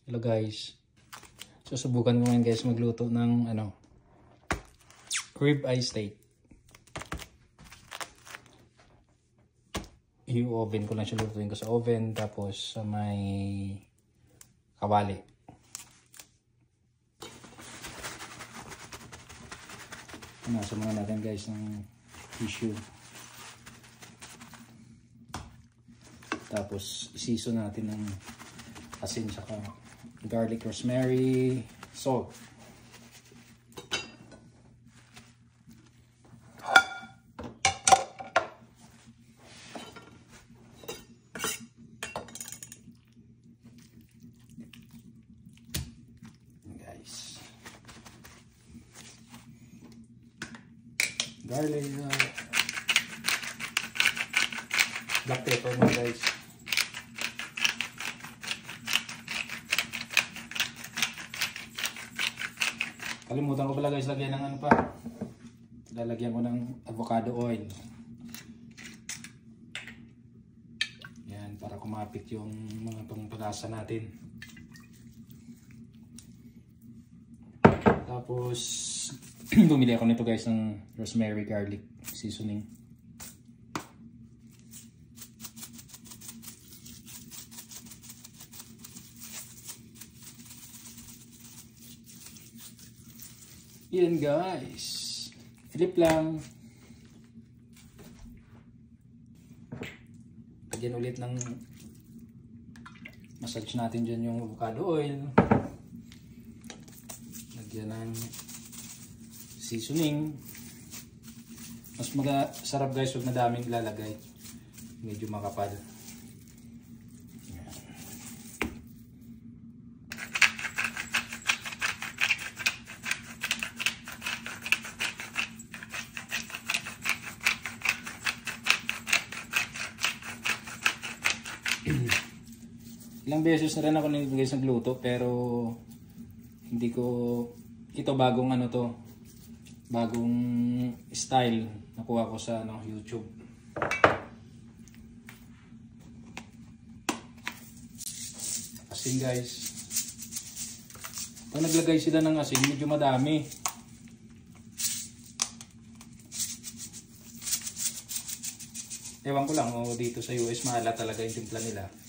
Hello guys. Susubukan ko ngayon guys magluto ng rib eye steak. I-oven ko lang siya, lutuin ko sa oven tapos sa may kawali. Punasan muna natin guys ng tissue. Tapos i-season natin ng asin saka garlic, rosemary, salt. Guys. Garlic, black pepper mo guys. Kalimutan ko pala guys lagyan ng lalagyan ko ng avocado oil. Yan, para kumapit yung mga pangpalasa natin. Tapos bumili ako nito guys ng rosemary garlic seasoning. Yan guys, flip lang. Lagyan ulit ng massage natin dyan yung avocado oil. Lagyan ng seasoning. Mas sarap guys, huwag na daming ilalagay. Medyo makapal. Ilang beses na rin ako guys nagluto pero hindi ko ito bagong bagong style nakuha ko sa YouTube. Asin guys. Pag naglagay sila ng asin medyo madami. Ewan ko lang dito sa US mahala talaga yung timpla nila.